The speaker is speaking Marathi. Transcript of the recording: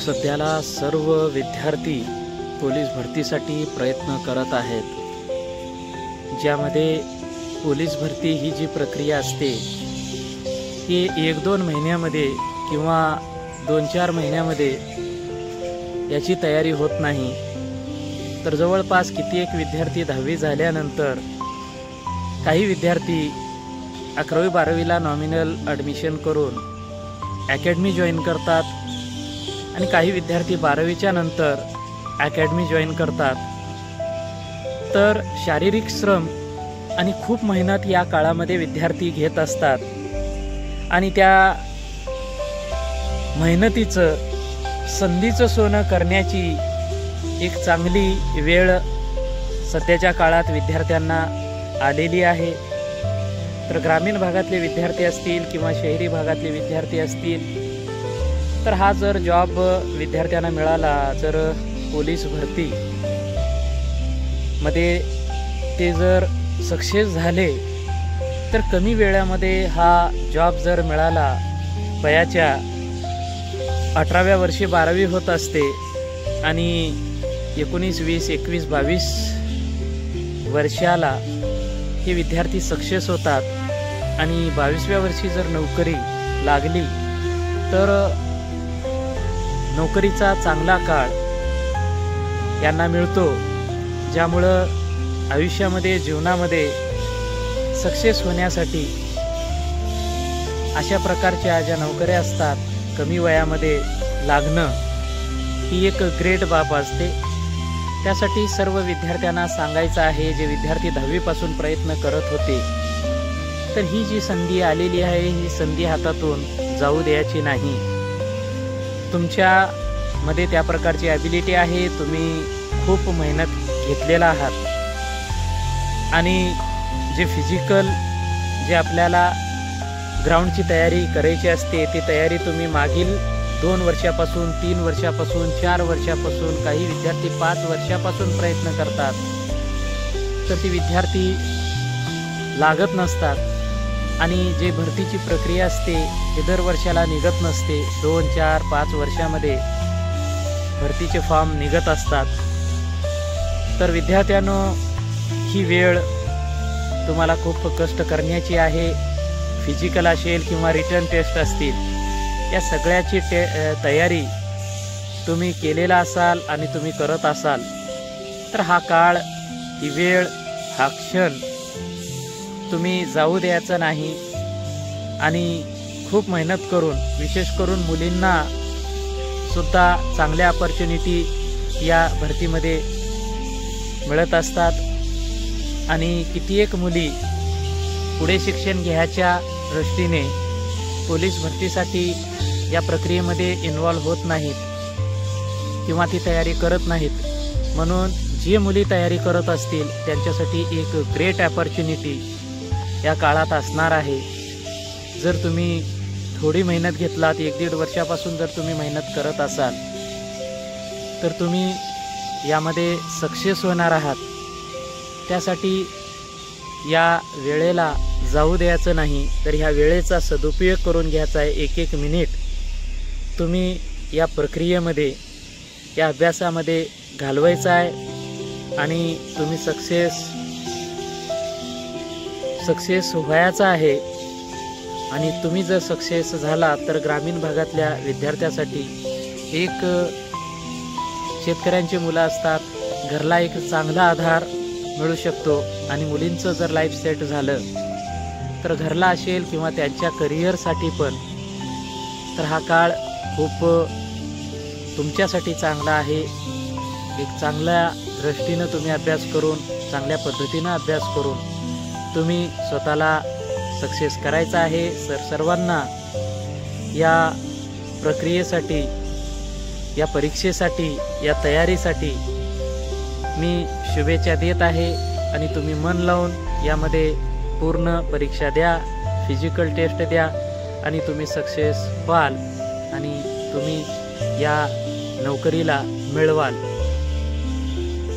सध्याला सर्व विद्यार्थी पोलीस भरतीसाठी प्रयत्न करत आहेत, ज्यामध्ये पोलीस भरती ही जी प्रक्रिया असते ही 1-2 महिन्यामध्ये किंवा 2-4 महिन्यामध्ये याची तयारी होत नाही। तर जवळपास कित्येक विद्यार्थी 10वी झाल्यानंतर काही विद्यार्थी 11वी-12वीला नॉमिनल ॲडमिशन करून अकॅडमी जॉईन करतात आणि काही विद्यार्थी 12वीच्या नंतर अकॅडमी जॉईन करतात। तर शारीरिक श्रम आणि खूप मेहनत या काळामध्ये विद्यार्थी घेत असतात आणि त्या मेहनतीचं संधीचं सोनं करण्याची एक चांगली वेळ सध्याच्या काळात विद्यार्थ्यांना आलेली आहे। तर ग्रामीण भागातले विद्यार्थी असतील किंवा शहरी भागातले विद्यार्थी असतील, तर हा जर जॉब विद्यार्थ्यांना मिळाला, जर पोलीस भरती मध्ये ते जर सक्सेस झाले, तर कमी वेळामध्ये हा जॉब जर मिळाला, वयाच्या 18व्या वर्षी 12वी होत असते आणि 19, 20, 21, 22 वर्षाला हे विद्यार्थी सक्सेस होतात आणि 22व्या वर्षी जर नोकरी लागली तर नोकरीचा चांगला काळ यांना मिळतो, ज्यामुळं आयुष्यामध्ये जीवनामध्ये सक्सेस होण्यासाठी अशा प्रकारच्या ज्या नोकऱ्या असतात कमी वयामध्ये लागणं ही एक ग्रेट बाब असते। त्यासाठी सर्व विद्यार्थ्यांना सांगायचं आहे, जे विद्यार्थी 10वीपासून प्रयत्न करत होते, तर ही जी संधी आलेली आहे ही संधी हातातून जाऊ द्यायची नाही। तुमच्यामध्ये त्या प्रकारची ॲबिलिटी आहे, तुम्ही खूप मेहनत घेतलेला आहात आणि जे फिजिकल जे आपल्याला ग्राउंडची तयारी करायची असते ती तयारी तुम्ही मागील 2 वर्षापासून, 3 वर्षापासून, 4 वर्षापासून, काही विद्यार्थी 5 वर्षापासून प्रयत्न करतात, तर ती विद्यार्थी लागत नसतात आणि जे भरतीची प्रक्रिया असते हे दर वर्षाला निघत नसते। 2, 4, 5 वर्षामध्ये भरतीचे फॉर्म निघत असतात। तर विद्यार्थ्यांनो, ही वेळ तुम्हाला खूप कष्ट करण्याची आहे। फिजिकल असेल किंवा रिटर्न टेस्ट असतील, या सगळ्याची तयारी तुम्ही केलेला असाल आणि तुम्ही करत असाल, तर हा काळ, ही वेळ, हा क्षण तुम्ही जाऊ द्यायचा नाही आणि खूप मेहनत करून, विशेष करून मुलींना सुद्धा चांगल्या अपॉर्च्युनिटी या भरतीमध्ये मिळत असतात आणि कित्येक मुली पुढे शिक्षण घ्यायच्या दृष्टीने पोलीस भरतीसाठी या प्रक्रियेमध्ये इन्व्हॉल्व होत नाहीत किंवा ती तयारी करत नाहीत। म्हणून जे मुली तयारी करत असतील त्यांच्यासाठी एक ग्रेट अपॉर्च्युनिटी या काळात असणार आहे। जर तुम्ही थोडी मेहनत घेतलात, 1-1.5 वर्षापासून जर तुम्ही मेहनत करत असाल, तर तुम्ही यामध्ये सक्सेस होणार आहात। त्यासाठी या वेळेला जाऊ द्यायचं नाही, तर ह्या वेळेचा सदुपयोग करून घ्यायचा आहे। 1-1 मिनिट तुम्ही या प्रक्रियेमध्ये, या अभ्यासामध्ये घालवायचा आहे आणि तुम्ही सक्सेस व्हायचा आहे। आणि तुम्ही जर सक्सेस झाला तर ग्रामीण भागातल्या विद्यार्थ्यासाठी एक, शेतकऱ्यांची मुलं असतात, घरला एक चांगला आधार मिळू शकतो आणि मुलींचं जर लाईफ सेट झालं तर घरला असेल किंवा त्यांच्या करिअरसाठी पण, तर हा काळ खूप तुमच्यासाठी चांगला आहे। एक चांगल्या दृष्टीनं तुम्ही अभ्यास करून, चांगल्या पद्धतीनं अभ्यास करून तुम्ही स्वतःला सक्सेस करायचा आहे। सर्वांना या प्रक्रियेसाठी, या परीक्षेसाठी, या तयारीसाठी मी शुभेच्छा देत आहे आणि तुम्ही मन लावून यामध्ये पूर्ण परीक्षा द्या, फिजिकल टेस्ट द्या आणि तुम्ही सक्सेस व्हाल आणि तुम्ही या नोकरीला मिळवाल।